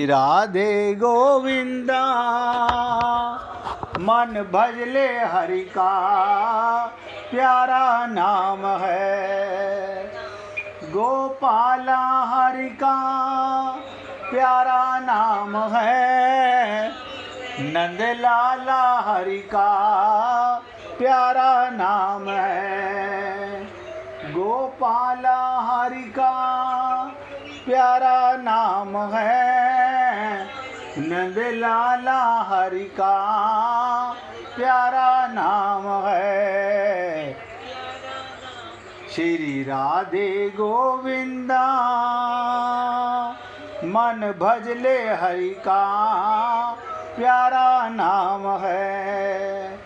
राधे गोविंदा मन भजले हरि का प्यारा नाम है। गोपाला हरि का प्यारा नाम है। नंदलाला हरि का प्यारा नाम है। गोपाला हरि का प्यारा नाम है। नंदलाला हरि का प्यारा नाम है। श्री राधे गोविंदा मन भजले हरि का प्यारा नाम है।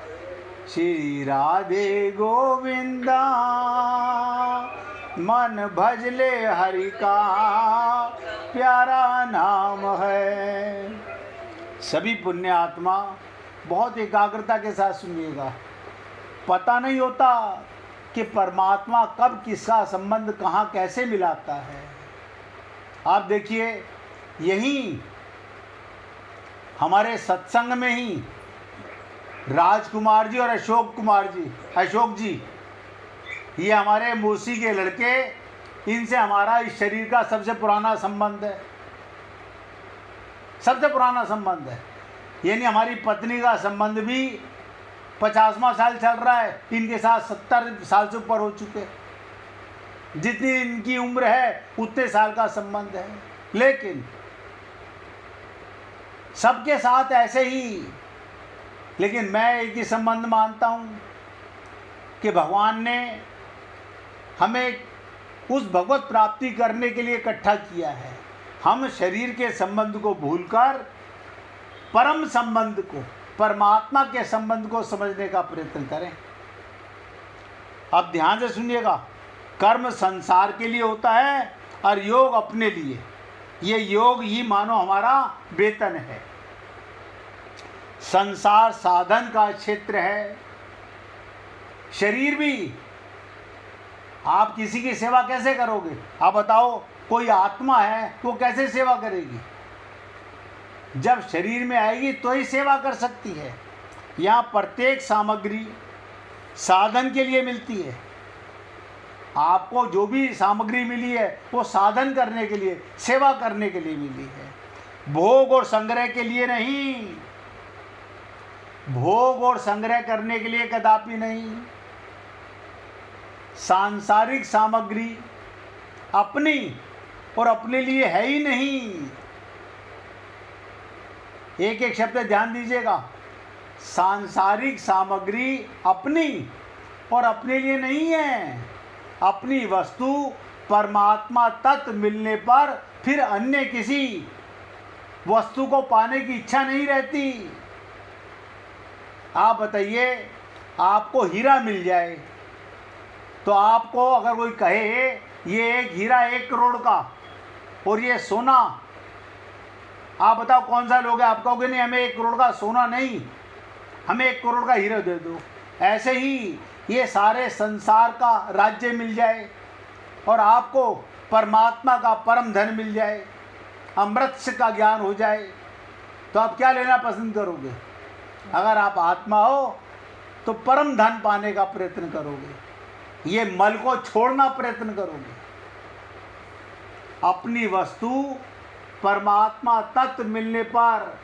श्री राधे गोविंदा मन भजले हरि का प्यारा नाम है। सभी पुण्य आत्मा बहुत एकाग्रता के साथ सुनिएगा। पता नहीं होता कि परमात्मा कब किसका संबंध कहाँ कैसे मिलाता है। आप देखिए, यहीं हमारे सत्संग में ही राजकुमार जी और अशोक जी ये हमारे मौसी के लड़के, इनसे हमारा इस शरीर का सबसे पुराना संबंध है। सबसे पुराना संबंध है। यानी हमारी पत्नी का संबंध भी 50वां साल चल रहा है। इनके साथ 70 साल से ऊपर हो चुके। जितनी इनकी उम्र है उतने साल का संबंध है। लेकिन सबके साथ ऐसे ही, लेकिन मैं एक ही संबंध मानता हूँ कि भगवान ने हमें उस भगवत प्राप्ति करने के लिए इकट्ठा किया है। हम शरीर के संबंध को भूलकर परम संबंध को, परमात्मा के संबंध को समझने का प्रयत्न करें। अब ध्यान से सुनिएगा। कर्म संसार के लिए होता है और योग अपने लिए। ये योग ही मानो हमारा वेतन है। संसार साधन का क्षेत्र है। शरीर भी। आप किसी की सेवा कैसे करोगे? आप बताओ, कोई आत्मा है वो कैसे सेवा करेगी? जब शरीर में आएगी तो ही सेवा कर सकती है। यहाँ प्रत्येक सामग्री साधन के लिए मिलती है। आपको जो भी सामग्री मिली है वो साधन करने के लिए, सेवा करने के लिए मिली है। भोग और संग्रह के लिए नहीं। भोग और संग्रह करने के लिए कदापि नहीं। सांसारिक सामग्री अपनी और अपने लिए है ही नहीं। एक एक शब्द ध्यान दीजिएगा। सांसारिक सामग्री अपनी और अपने लिए नहीं है। अपनी वस्तु परमात्मा तत्व मिलने पर फिर अन्य किसी वस्तु को पाने की इच्छा नहीं रहती। आप बताइए, आपको हीरा मिल जाए तो आपको अगर कोई कहे ये एक हीरा 1 करोड़ का और ये सोना, आप बताओ कौन सा लोगे? आप कहोगे नहीं, हमें 1 करोड़ का सोना नहीं, हमें 1 करोड़ का हीरा दे दो। ऐसे ही ये सारे संसार का राज्य मिल जाए और आपको परमात्मा का परम धन मिल जाए, अमृत का ज्ञान हो जाए, तो आप क्या लेना पसंद करोगे? अगर आप आत्मा हो तो परम धन पाने का प्रयत्न करोगे। ये मल को छोड़ना प्रयत्न करोगे। अपनी वस्तु परमात्मा तत्व मिलने पर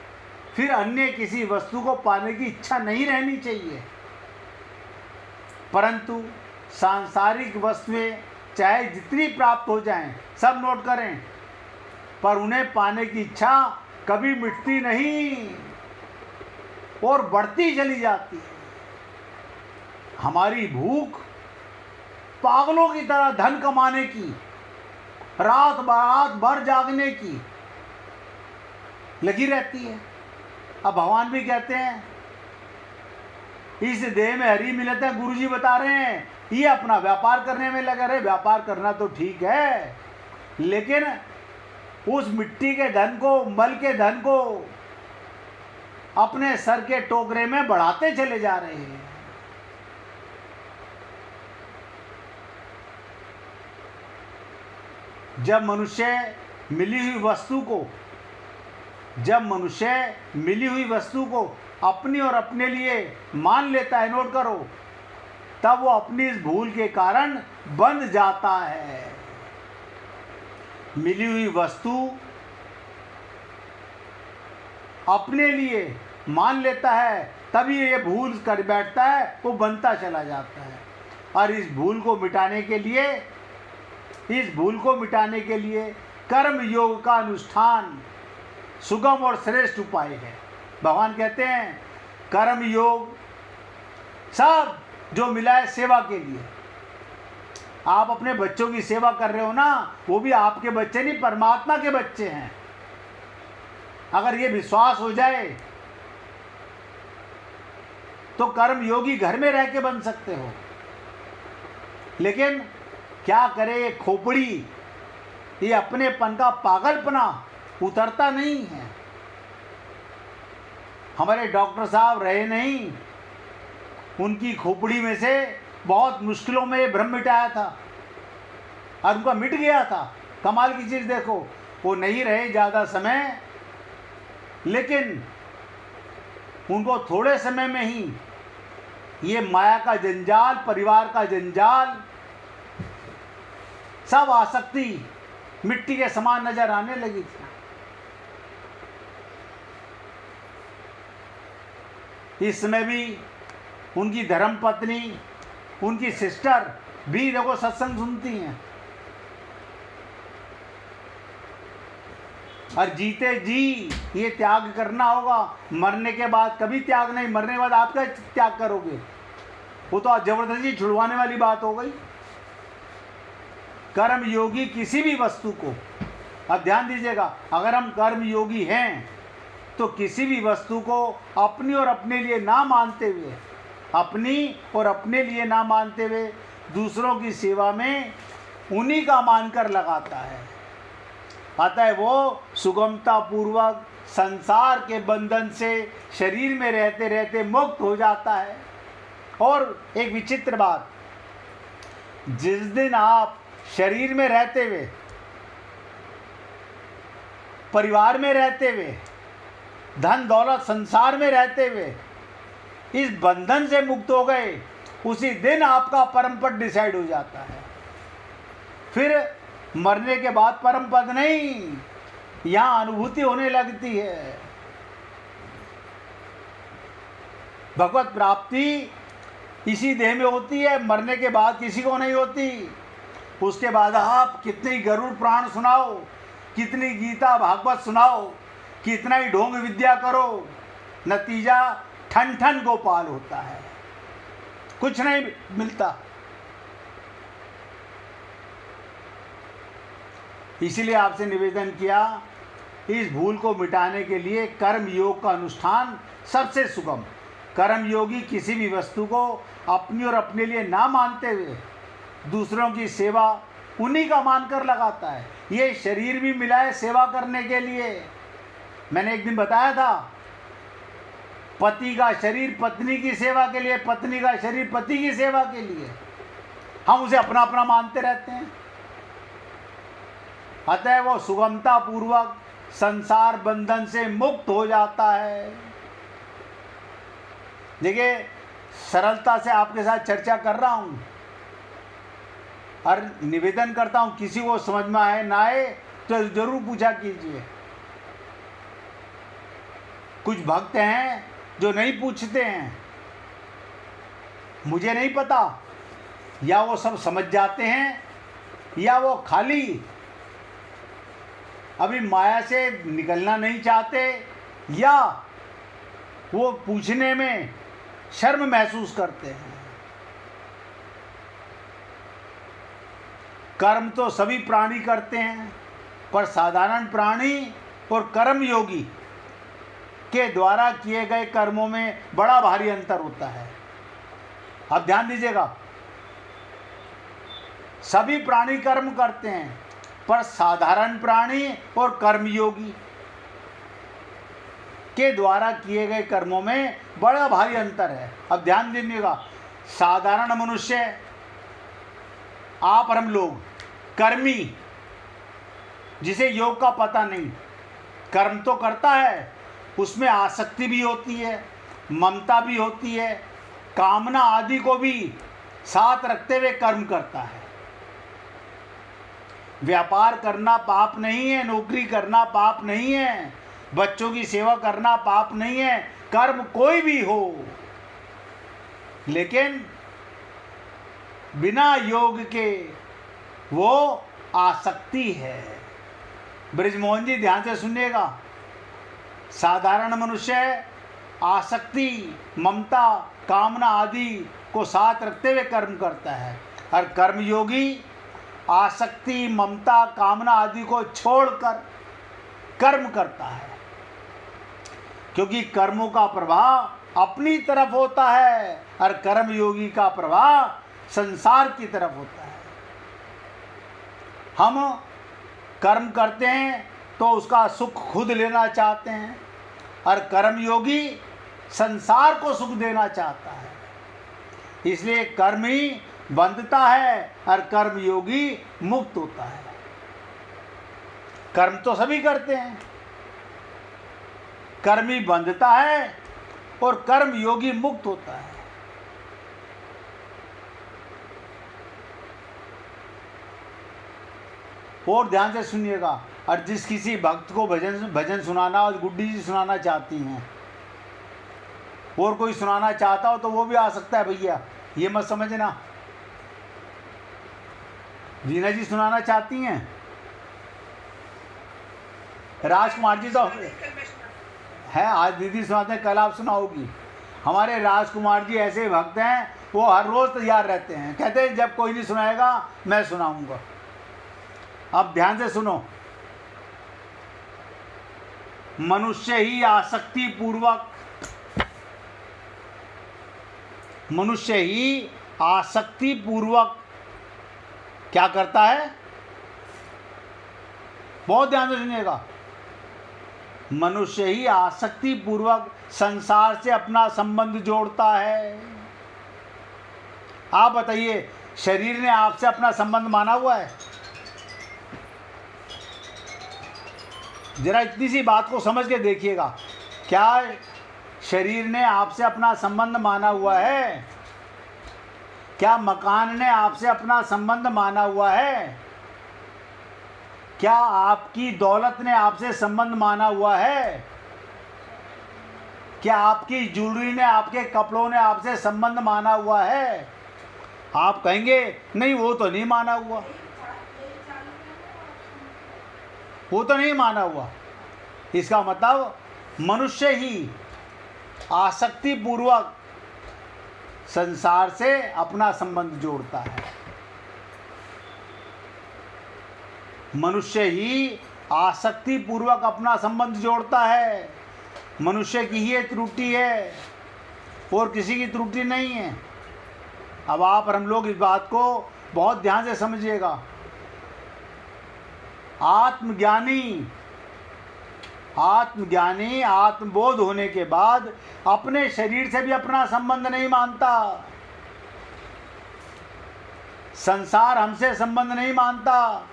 फिर अन्य किसी वस्तु को पाने की इच्छा नहीं रहनी चाहिए। परंतु सांसारिक वस्तुएं चाहे जितनी प्राप्त हो जाएं, सब नोट करें, पर उन्हें पाने की इच्छा कभी मिटती नहीं और बढ़ती चली जाती है। हमारी भूख पागलों की तरह धन कमाने की, रात भर जागने की लगी रहती है। अब भगवान भी कहते हैं, इस देह में हरि मिलत है। गुरुजी बता रहे हैं ये अपना व्यापार करने में लगे रहे। व्यापार करना तो ठीक है, लेकिन उस मिट्टी के धन को, मल के धन को अपने सर के टोकरे में बढ़ाते चले जा रहे हैं। जब मनुष्य मिली हुई वस्तु को जब मनुष्य मिली हुई वस्तु को अपनी और अपने लिए मान लेता है, नोट करो, तब वो अपनी इस भूल के कारण बंध जाता है। मिली हुई वस्तु अपने लिए मान लेता है, तभी ये भूल कर बैठता है, वो बनता चला जाता है। और इस भूल को मिटाने के लिए कर्म योग का अनुष्ठान सुगम और श्रेष्ठ उपाय है। भगवान कहते हैं कर्म योग सब जो मिला है सेवा के लिए। आप अपने बच्चों की सेवा कर रहे हो ना, वो भी आपके बच्चे नहीं, परमात्मा के बच्चे हैं। अगर ये विश्वास हो जाए तो कर्म योगी घर में रह के बन सकते हो। लेकिन क्या करे, ये खोपड़ी, ये अपनेपन का पागलपना उतरता नहीं है। हमारे डॉक्टर साहब रहे नहीं, उनकी खोपड़ी में से बहुत मुश्किलों में ये भ्रम मिटाया था और उनका मिट गया था। कमाल की चीज़ देखो, वो नहीं रहे ज़्यादा समय, लेकिन उनको थोड़े समय में ही ये माया का जंजाल, परिवार का जंजाल, सब आसक्ति मिट्टी के समान नजर आने लगी थी। इस समय भी उनकी धर्मपत्नी, उनकी सिस्टर भी देखो सत्संग सुनती हैं। और जीते जी ये त्याग करना होगा। मरने के बाद कभी त्याग नहीं, मरने के बाद आप क्या त्याग करोगे? वो तो जबरदस्ती छुड़वाने वाली बात हो गई। कर्म योगी किसी भी वस्तु को, अब ध्यान दीजिएगा, अगर हम कर्म योगी हैं तो किसी भी वस्तु को अपनी और अपने लिए ना मानते हुए, दूसरों की सेवा में उन्हीं का मानकर लगाता है। अतः वो सुगमता पूर्वक संसार के बंधन से शरीर में रहते रहते मुक्त हो जाता है। और एक विचित्र बात, जिस दिन आप शरीर में रहते हुए, परिवार में रहते हुए, धन दौलत संसार में रहते हुए इस बंधन से मुक्त हो गए, उसी दिन आपका परम पद डिसाइड हो जाता है। फिर मरने के बाद परम पद नहीं, यहाँ अनुभूति होने लगती है। भगवत प्राप्ति इसी देह में होती है, मरने के बाद किसी को नहीं होती। उसके बाद आप कितनी गरुड़ पुराण सुनाओ, कितनी गीता भागवत सुनाओ, कितना ही ढोंग विद्या करो, नतीजा ठन ठन गोपाल होता है, कुछ नहीं मिलता। इसलिए आपसे निवेदन किया, इस भूल को मिटाने के लिए कर्म योग का अनुष्ठान सबसे सुगम। कर्म योगी किसी भी वस्तु को अपनी और अपने लिए ना मानते हुए दूसरों की सेवा उन्हीं का मानकर लगाता है। ये शरीर भी मिला है सेवा करने के लिए। मैंने एक दिन बताया था, पति का शरीर पत्नी की सेवा के लिए, पत्नी का शरीर पति की सेवा के लिए। हम उसे अपना अपना मानते रहते हैं। अतः वो सुगमता पूर्वक संसार बंधन से मुक्त हो जाता है। देखिए, सरलता से आपके साथ चर्चा कर रहा हूँ और निवेदन करता हूँ, किसी को समझ में आए ना आए तो जरूर पूछा कीजिए। कुछ भक्त हैं जो नहीं पूछते हैं, मुझे नहीं पता, या वो सब समझ जाते हैं या वो खाली अभी माया से निकलना नहीं चाहते, या वो पूछने में शर्म महसूस करते हैं। कर्म तो सभी प्राणी करते हैं, पर साधारण प्राणी और कर्म योगी के द्वारा किए गए कर्मों में बड़ा भारी अंतर होता है। अब ध्यान दीजिएगा, सभी प्राणी कर्म करते हैं, पर साधारण प्राणी और कर्मयोगी के द्वारा किए गए कर्मों में बड़ा भारी अंतर है। अब ध्यान दीजिएगा, साधारण मनुष्य, आप और हम लोग, कर्मी जिसे योग का पता नहीं, कर्म तो करता है, उसमें आसक्ति भी होती है, ममता भी होती है, कामना आदि को भी साथ रखते हुए कर्म करता है। व्यापार करना पाप नहीं है, नौकरी करना पाप नहीं है, बच्चों की सेवा करना पाप नहीं है, कर्म कोई भी हो, लेकिन बिना योग के वो आसक्ति है। ब्रिजमोहन जी ध्यान से सुनिएगा, साधारण मनुष्य आसक्ति, ममता, कामना आदि को साथ रखते हुए कर्म करता है, और कर्मयोगी आसक्ति, ममता, कामना आदि को छोड़कर कर्म करता है, क्योंकि कर्मों का प्रभाव अपनी तरफ होता है और कर्मयोगी का प्रभाव संसार की तरफ होता है। हम कर्म करते हैं तो उसका सुख खुद लेना चाहते हैं, और कर्मयोगी संसार को सुख देना चाहता है, इसलिए कर्म ही बंधता है और कर्मयोगी मुक्त होता है। कर्म तो सभी करते हैं, कर्मी बंधता है और कर्मयोगी मुक्त होता है। और ध्यान से सुनिएगा, और जिस किसी भक्त को भजन सुनाना, और गुड्डी जी सुनाना चाहती हैं, और कोई सुनाना चाहता हो तो वो भी आ सकता है भैया, ये मत समझना। रीना जी सुनाना चाहती हैं, राजकुमार जी तो है, आज दीदी सुनाते हैं, कल आप सुनाओगी। हमारे राजकुमार जी ऐसे भक्त हैं, वो हर रोज तैयार रहते हैं, कहते हैं जब कोई नहीं सुनाएगा मैं सुनाऊंगा। अब ध्यान से सुनो, मनुष्य ही आसक्ति पूर्वक, मनुष्य ही आसक्ति पूर्वक क्या करता है, बहुत ध्यान से सुनिएगा, मनुष्य ही आसक्ति पूर्वक संसार से अपना संबंध जोड़ता है। आप बताइए, शरीर ने आपसे अपना संबंध माना हुआ है? जरा इतनी सी बात को समझ के देखिएगा, क्या शरीर ने आपसे अपना संबंध माना हुआ है? क्या मकान ने आपसे अपना संबंध माना हुआ है? क्या आपकी दौलत ने आपसे संबंध माना हुआ है? क्या आपकी ज्वेलरी ने, आपके कपड़ों ने आपसे संबंध माना हुआ है? आप कहेंगे नहीं, वो तो नहीं माना हुआ, वो तो नहीं माना हुआ। इसका मतलब मनुष्य ही आसक्ति पूर्वक संसार से अपना संबंध जोड़ता है। मनुष्य ही आसक्ति पूर्वक अपना संबंध जोड़ता है। मनुष्य की ही ये त्रुटि है, और किसी की त्रुटि नहीं है। अब आप और हम लोग इस बात को बहुत ध्यान से समझिएगा। आत्मज्ञानी आत्मबोध होने के बाद अपने शरीर से भी अपना संबंध नहीं मानता, संसार हमसे संबंध नहीं मानता।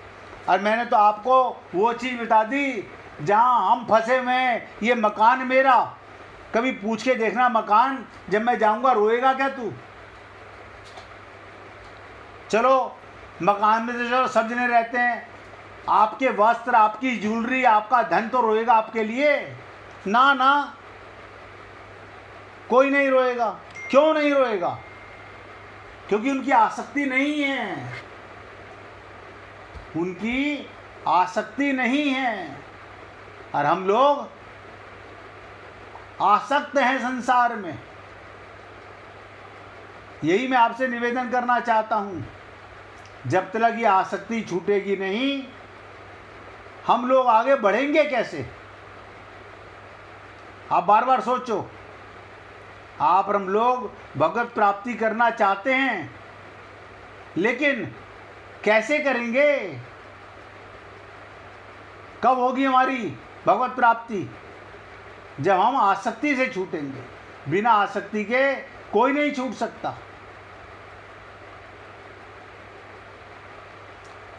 और मैंने तो आपको वो चीज़ बता दी जहाँ हम फंसे हुए हैं, ये मकान मेरा। कभी पूछ के देखना, मकान जब मैं जाऊँगा रोएगा क्या तू? चलो मकान में तो चलो सब जने रहते हैं, आपके वस्त्र, आपकी ज्वेलरी, आपका धन तो रोएगा आपके लिए? ना ना, कोई नहीं रोएगा। क्यों नहीं रोएगा? क्योंकि उनकी आसक्ति नहीं है, उनकी आसक्ति नहीं है। और हम लोग आसक्त हैं संसार में। यही मैं आपसे निवेदन करना चाहता हूं, जब तक ये आसक्ति छूटेगी नहीं, हम लोग आगे बढ़ेंगे कैसे? आप बार बार सोचो। आप और हम लोग भगवत प्राप्ति करना चाहते हैं, लेकिन कैसे करेंगे? कब होगी हमारी भगवत प्राप्ति? जब हम आसक्ति से छूटेंगे। बिना आसक्ति के कोई नहीं छूट सकता।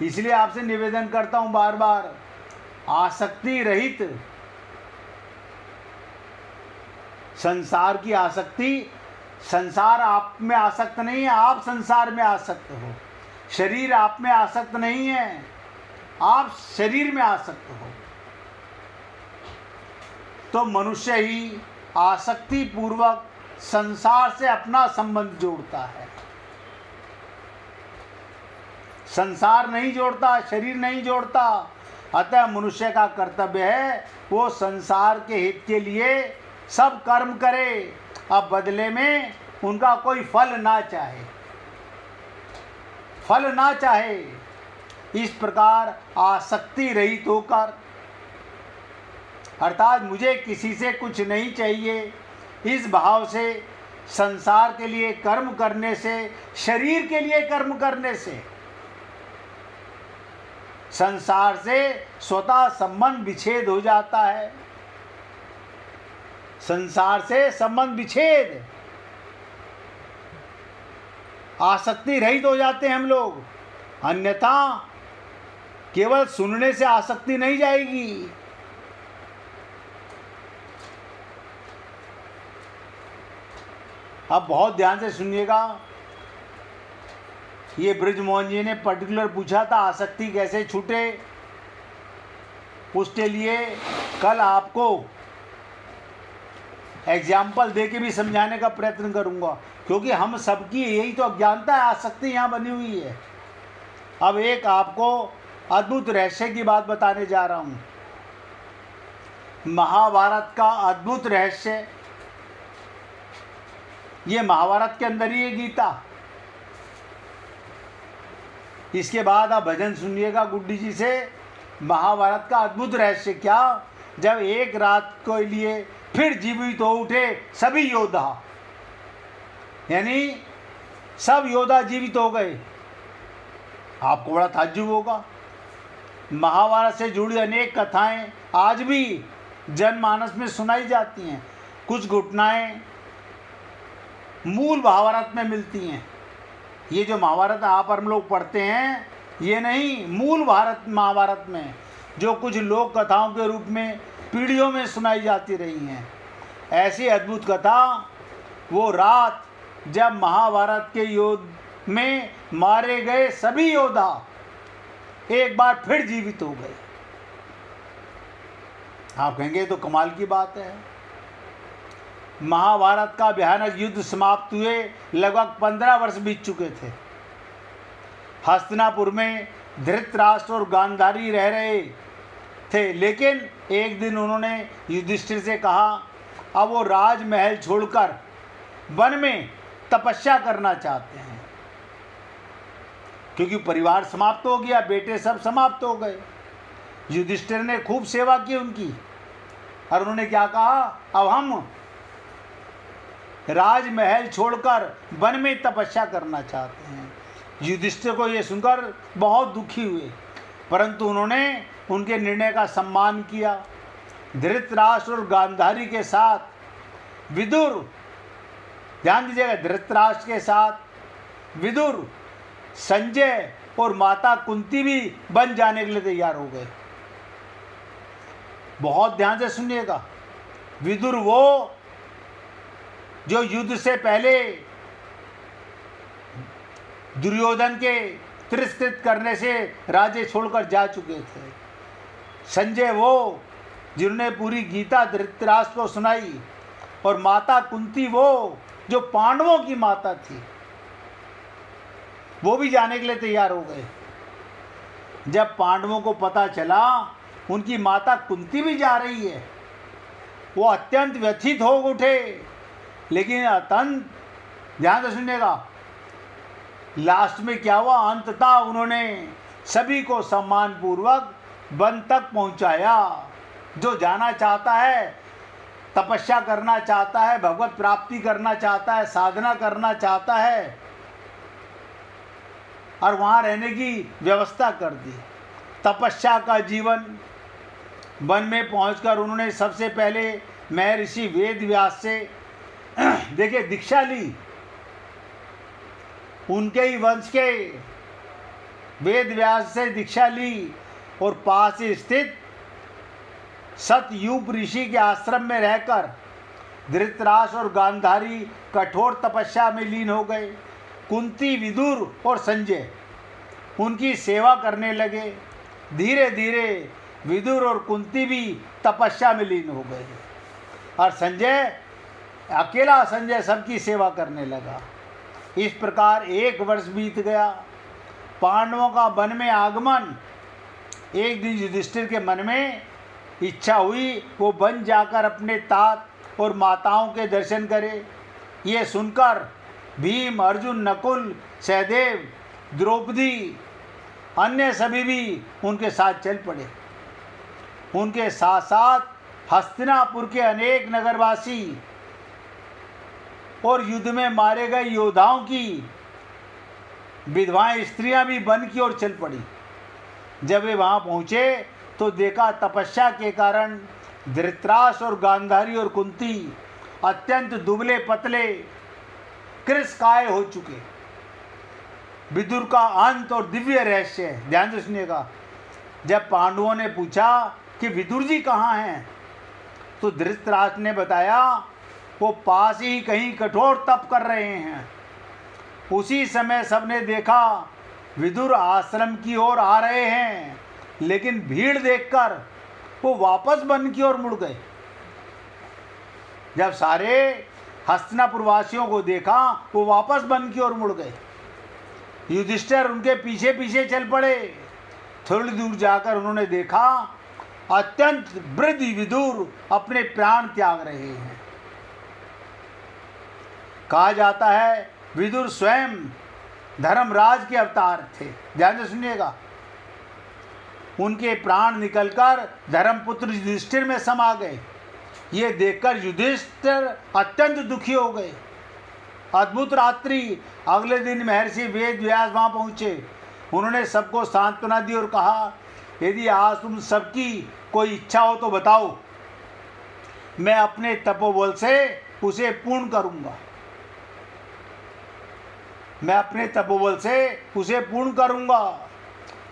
इसलिए आपसे निवेदन करता हूं बार बार, आसक्ति रहित संसार की आसक्ति, संसार आप में आसक्त नहीं है, आप संसार में आसक्त हो। शरीर आप में आसक्त नहीं है, आप शरीर में आसक्त हो। तो मनुष्य ही आसक्ति पूर्वक संसार से अपना संबंध जोड़ता है। संसार नहीं जोड़ता, शरीर नहीं जोड़ता। अतः मनुष्य का कर्तव्य है वो संसार के हित के लिए सब कर्म करे, अब बदले में उनका कोई फल ना चाहे, फल ना चाहे। इस प्रकार आसक्ति रहित होकर, अर्थात मुझे किसी से कुछ नहीं चाहिए, इस भाव से संसार के लिए कर्म करने से, शरीर के लिए कर्म करने से संसार से स्वतः संबंध विच्छेद हो जाता है। संसार से संबंध विच्छेद, आसक्ति रहित हो जाते हैं हम लोग। अन्यथा केवल सुनने से आसक्ति नहीं जाएगी। अब बहुत ध्यान से सुनिएगा। ये ब्रजमोहन जी ने पर्टिकुलर पूछा था आसक्ति कैसे छूटे। उसके लिए कल आपको एग्जाम्पल दे के भी समझाने का प्रयत्न करूंगा, क्योंकि हम सबकी यही तो अज्ञानता है, आसक्ति यहाँ बनी हुई है। अब एक आपको अद्भुत रहस्य की बात बताने जा रहा हूँ। महाभारत का अद्भुत रहस्य, ये महाभारत के अंदर ही है गीता। इसके बाद आप भजन सुनिएगा गुड्डी जी से। महाभारत का अद्भुत रहस्य क्या, जब एक रात के लिए फिर जीवित हो उठे सभी योद्धा, यानी सब योद्धा जीवित हो गए, आपको बड़ा ताज्जुब होगा। महाभारत से जुड़ी अनेक कथाएं आज भी जनमानस में सुनाई जाती हैं। कुछ घटनाएं मूल महाभारत में मिलती हैं। ये जो महाभारत आप हम लोग पढ़ते हैं, ये नहीं, मूल महाभारत में जो कुछ लोक कथाओं के रूप में पीढ़ियों में सुनाई जाती रही हैं, ऐसी अद्भुत कथा वो रात जब महाभारत के युद्ध में मारे गए सभी योद्धा एक बार फिर जीवित हो गए। आप कहेंगे तो कमाल की बात है। महाभारत का भयानक युद्ध समाप्त हुए लगभग 15 वर्ष बीत चुके थे। हस्तिनापुर में धृतराष्ट्र और गांधारी रह रहे थे, लेकिन एक दिन उन्होंने युधिष्ठिर से कहा अब वो राजमहल छोड़कर वन में तपस्या करना चाहते हैं, क्योंकि परिवार समाप्त हो गया, बेटे सब समाप्त हो गए। युधिष्ठिर ने खूब सेवा की उनकी, और उन्होंने क्या कहा, अब हम राजमहल छोड़कर वन में तपस्या करना चाहते हैं। युधिष्ठिर को ये सुनकर बहुत दुखी हुए, परंतु उन्होंने उनके निर्णय का सम्मान किया। धृतराष्ट्र और गांधारी के साथ विदुर, ध्यान दीजिएगा, धृतराष्ट्र के साथ विदुर, संजय और माता कुंती भी बन जाने के लिए तैयार हो गए। बहुत ध्यान से सुनिएगा। विदुर वो जो युद्ध से पहले दुर्योधन के तिरस्कृत करने से राज्य छोड़कर जा चुके थे। संजय वो जिन्होंने पूरी गीता धृतराष्ट्र को सुनाई, और माता कुंती वो जो पांडवों की माता थी, वो भी जाने के लिए तैयार हो गए। जब पांडवों को पता चला उनकी माता कुंती भी जा रही है, वो अत्यंत व्यथित हो उठे। लेकिन अत्यंत ध्यान से सुनिएगा, लास्ट में क्या हुआ, अंततः उन्होंने सभी को सम्मान पूर्वक वन तक पहुंचाया। जो जाना चाहता है, तपस्या करना चाहता है, भगवत प्राप्ति करना चाहता है, साधना करना चाहता है, और वहाँ रहने की व्यवस्था कर दी। तपस्या का जीवन। वन में पहुंचकर उन्होंने सबसे पहले महर्षि वेद व्यास से देखिए दीक्षा ली। उनके ही वंश के वेद व्यास से दीक्षा ली, और पास ही स्थित सतयूप ऋषि के आश्रम में रहकर धृतराष्ट्र और गांधारी कठोर तपस्या में लीन हो गए। कुंती, विदुर और संजय उनकी सेवा करने लगे। धीरे धीरे विदुर और कुंती भी तपस्या में लीन हो गए और अकेला संजय सबकी सेवा करने लगा। इस प्रकार 1 वर्ष बीत गया। पांडवों का वन में आगमन। एक दिन युधिष्ठिर के मन में इच्छा हुई वो वन जाकर अपने तात और माताओं के दर्शन करे। ये सुनकर भीम, अर्जुन, नकुल, सहदेव, द्रौपदी, अन्य सभी भी उनके साथ चल पड़े। उनके साथ साथ हस्तिनापुर के अनेक नगरवासी और युद्ध में मारे गए योद्धाओं की विधवाएं स्त्रियां भी वन की ओर चल पड़ी। जब वे वहां पहुंचे तो देखा तपस्या के कारण धृतराष्ट्र और गांधारी और कुंती अत्यंत दुबले पतले कृशकाय हो चुके। विदुर का अंत और दिव्य रहस्य, ध्यान से सुनिएगा। जब पांडवों ने पूछा कि विदुर जी कहाँ हैं, तो धृतराष्ट्र ने बताया वो पास ही कहीं कठोर तप कर रहे हैं। उसी समय सबने देखा विदुर आश्रम की ओर आ रहे हैं, लेकिन भीड़ देखकर वो वापस वन की ओर मुड़ गए। जब सारे हस्तिनापुर वासियों को देखा वो वापस वन की ओर मुड़ गए। युधिष्ठिर उनके पीछे पीछे चल पड़े। थोड़ी दूर जाकर उन्होंने देखा अत्यंत वृद्ध विदुर अपने प्राण त्याग रहे हैं। कहा जाता है विदुर स्वयं धर्मराज के अवतार थे। ध्यान से सुनिएगा। उनके प्राण निकलकर धर्मपुत्र युधिष्ठिर में समा गए। ये देखकर युधिष्ठिर अत्यंत दुखी हो गए। अद्भुत रात्रि। अगले दिन महर्षि वेद व्यास वहाँ पहुँचे। उन्होंने सबको सांत्वना दी और कहा यदि आज तुम सबकी कोई इच्छा हो तो बताओ, मैं अपने तपोबल से उसे पूर्ण करूँगा। मैं अपने तपोबल से उसे पूर्ण करूँगा।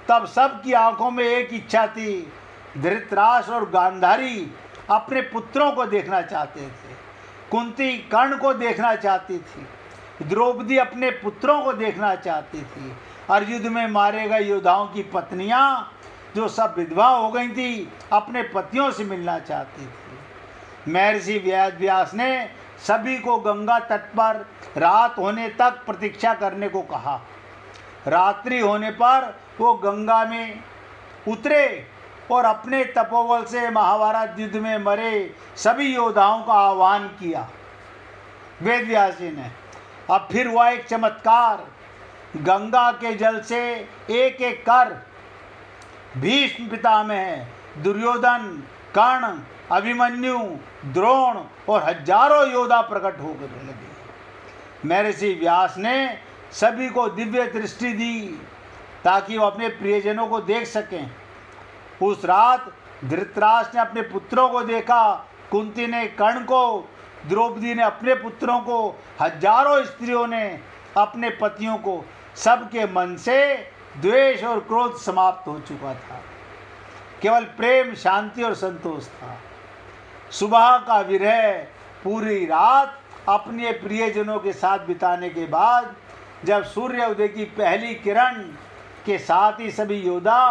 तब सबकी आंखों में एक इच्छा थी। धृतराष्ट्र और गांधारी अपने पुत्रों को देखना चाहते थे। कुंती कर्ण को देखना चाहती थी। द्रौपदी अपने पुत्रों को देखना चाहती थी। और युद्ध में मारे गए योद्धाओं की पत्नियां जो सब विधवा हो गई थी अपने पतियों से मिलना चाहती थी। महर्षि व्यास ने सभी को गंगा तट पर रात होने तक प्रतीक्षा करने को कहा। रात्रि होने पर वो गंगा में उतरे और अपने तपोबल से महाभारत युद्ध में मरे सभी योद्धाओं का आह्वान किया वेद व्यास जी ने। अब फिर हुआ एक चमत्कार। गंगा के जल से एक एक कर भीष्म पितामह, दुर्योधन, कर्ण, अभिमन्यु, द्रोण और हजारों योद्धा प्रकट होकर लगे। महर्षि व्यास ने सभी को दिव्य दृष्टि दी ताकि वो अपने प्रियजनों को देख सकें। उस रात धृतराष्ट्र ने अपने पुत्रों को देखा, कुंती ने कर्ण को, द्रौपदी ने अपने पुत्रों को, हजारों स्त्रियों ने अपने पतियों को। सबके मन से द्वेष और क्रोध समाप्त हो चुका था। केवल प्रेम, शांति और संतोष था। सुबह का विरह पूरी रात अपने प्रियजनों के साथ बिताने के बाद जब सूर्य उदय की पहली किरण के साथ ही सभी योद्धा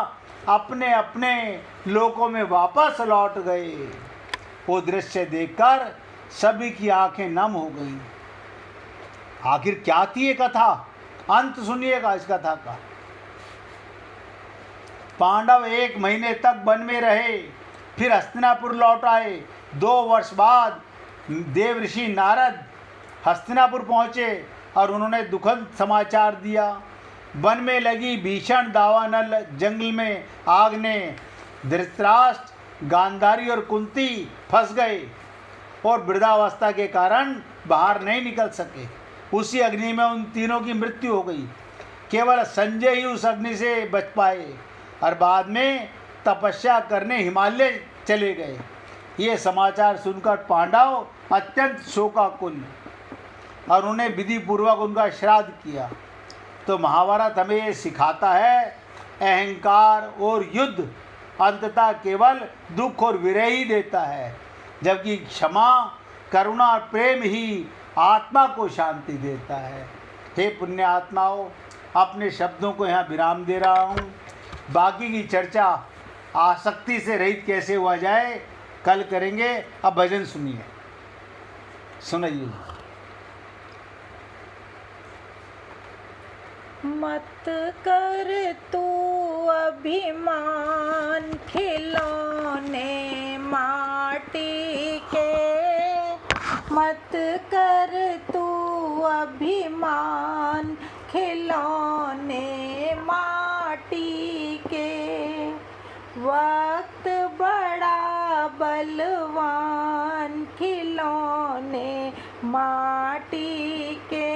अपने अपने लोकों में वापस लौट गए, वो दृश्य देखकर सभी की आंखें नम हो गईं। आखिर क्या थी ये कथा? अंत सुनिएगा इस कथा का। पांडव 1 महीने तक वन में रहे, फिर हस्तिनापुर लौट आए। 2 वर्ष बाद देव ऋषि नारद हस्तिनापुर पहुँचे और उन्होंने दुखद समाचार दिया। वन में लगी भीषण दावानल जंगल में आग ने धृतराष्ट्र, गांधारी और कुंती फंस गए और वृद्धावस्था के कारण बाहर नहीं निकल सके। उसी अग्नि में उन तीनों की मृत्यु हो गई। केवल संजय ही उस अग्नि से बच पाए और बाद में तपस्या करने हिमालय चले गए। ये समाचार सुनकर पांडव अत्यंत शोकाकुल और उन्हें विधि पूर्वक उनका श्राद्ध किया। तो महाभारत हमें ये सिखाता है अहंकार और युद्ध अंततः केवल दुख और विरह ही देता है, जबकि क्षमा, करुणा और प्रेम ही आत्मा को शांति देता है। हे पुण्य आत्माओं, अपने शब्दों को यहाँ विराम दे रहा हूँ। बाकी की चर्चा आसक्ति से रहित कैसे हुआ जाए कल करेंगे। अब भजन सुनिए, सुनाइए। मत कर तू अभिमान खिलौने माटी के, मत कर तू अभिमान खिलौने माटी के। वक्त बड़ा बलवान खिलौने माटी के,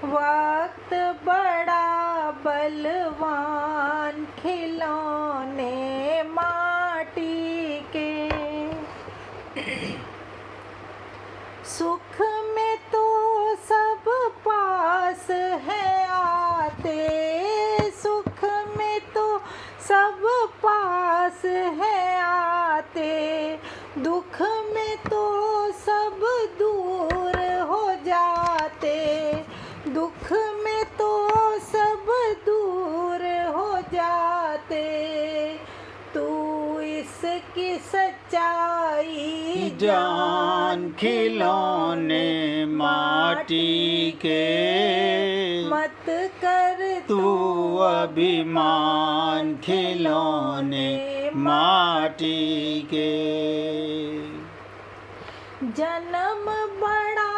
वक्त बड़ा बलवान खिलौने माटी के। सुख में तो सब पास है आते, सुख में तो सब पास है आते, दुख में तो सब दूर हो जाते, दुख में तो सब दूर हो जाते। तू इसकी सच्चाई जान खिलौने माटी के, मत कर तू अभिमान खिलौने माटी के। जन्म बड़ा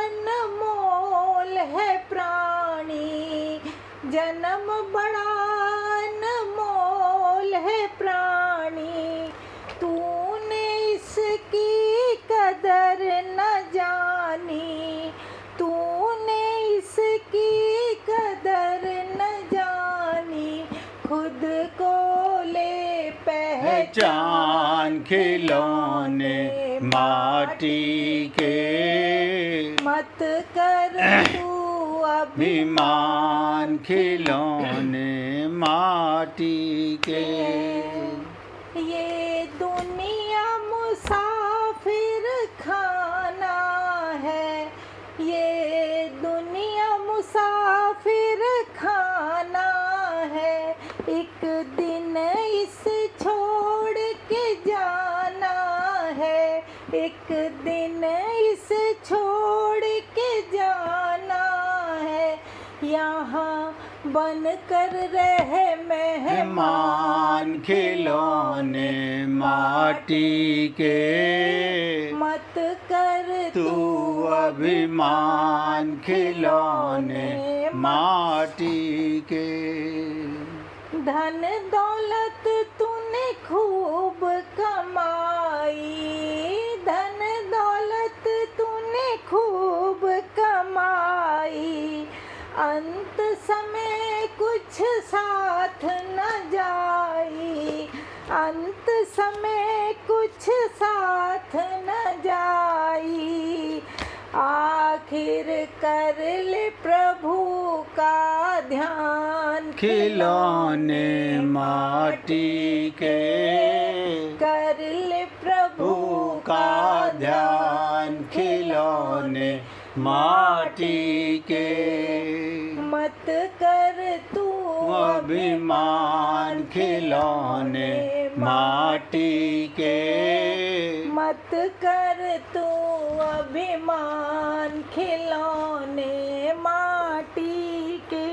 अनमोल है प्राणी, जन्म बड़ा अनमोल है प्राणी, तूने इसकी कदर न जानी, तूने इसकी कदर न जानी। खुद को ले पहचान खिलौने माटी के, मत कर तू अभिमान खिलौने माटी के। ये दुनिया मुसाफिर खाना है, ये दुनिया मुसाफिर खाना है, एक दिन इस छोड़ के जाना है, एक दिन इस छोड़ के जाना है। यहाँ बन कर रहे मेहमान खिलौने माटी के, मत कर तू अभिमान खिलौने माटी के। धन दौलत तूने खूब कमाई, धन दौलत तूने खूब कमाई, अंत समय कुछ साथ न जाई, अंत समय कुछ साथ न जाई। आखिर कर ले प्रभु का ध्यान खिलौने माटी के, कर ले प्रभु का ध्यान खिलौने माटी के। मत कर तू अभिमान खिलौने माटी के, मत कर तू अभिमान खिलौने माटी के।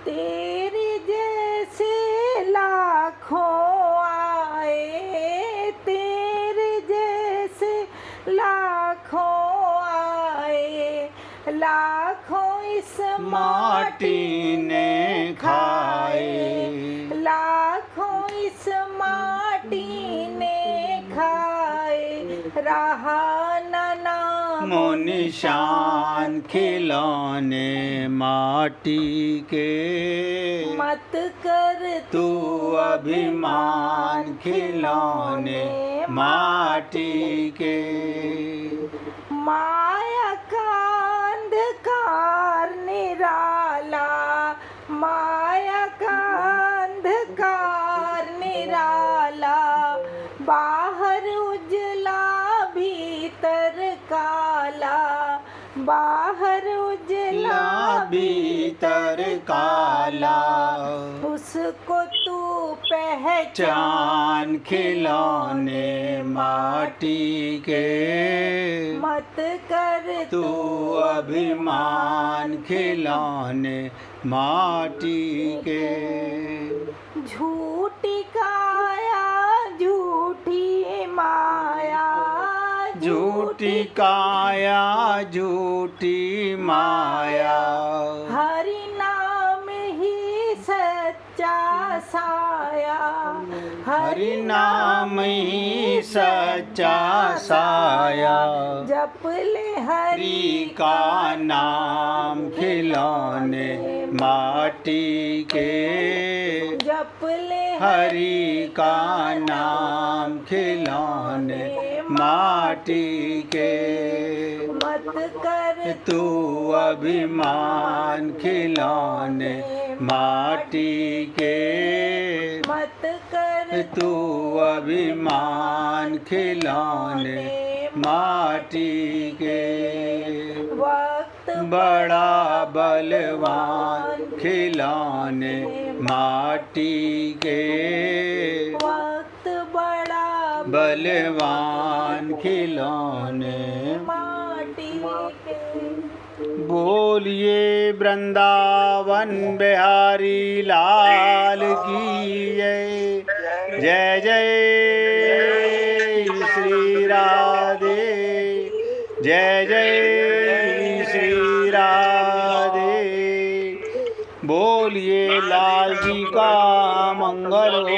तेरे जैसे लाखों आए, तेरे जैसे लाखों आए, लाखों इस माटी ने खाए, लाखों इस माटी ने खाए, रहा न नाम निशान खिलौने माटी के। मत कर तू अभिमान खिलौने माटी के। माया का अंधकार निराला, माया का अंधकार निराला, बाहर उजला भीतर काला, बाहर उजला भीतर काला, उसको तू पहचान चांद खिलौने माटी के, मत कर तू अभिमान खिलौने माटी के। झूठी काया झूठी माया, झूठी काया झूठी माया, हरि नाम ही सच्चा साया, हरि नाम ही सच्चा साया, जप ले हरि का नाम खिलौने माटी के, जप ले हरि का नाम खिलौने माटी के। मत कर तू अभिमान खिलौने माटी के, मत कर तू अभिमान खिलौने माटी के। वक्त बड़ा बलवान खिलौने माटी के, वक्त बड़ा बलवान खिलौने। माटी के। बोलिए वृंदावन बिहारी लाल की जय, जय जय श्री राधे, जय जय श्री राधे। बोलिए लाल जी का मंगल हो,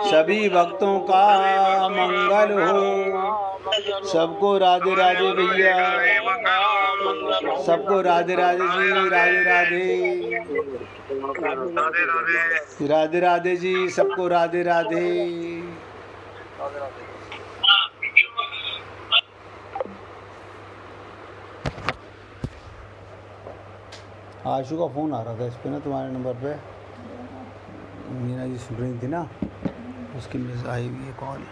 सभी भक्तों का मंगल हो। सबको राधे राधे भैया, सबको राधे राधे जी, राधे राधे, राधे राधे जी, सबको राधे राधे। आशु का फ़ोन आ रहा था इस पे ना, तुम्हारे नंबर पे। मीना जी सुन रही थी ना, उसकी मिस आई हुई है कॉल।